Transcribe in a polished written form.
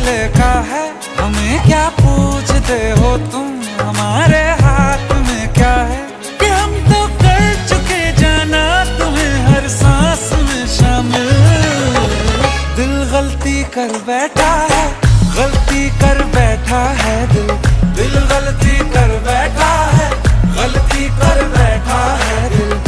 बदले का है। हमें क्या पूछते हो तुम, हमारे हाथ में क्या है कि हम तो कर चुके जाना तुम्हें हर सांस में शामिल। दिल गलती कर बैठा है, गलती कर बैठा है दिल। दिल गलती कर बैठा है, गलती कर बैठा है दिल।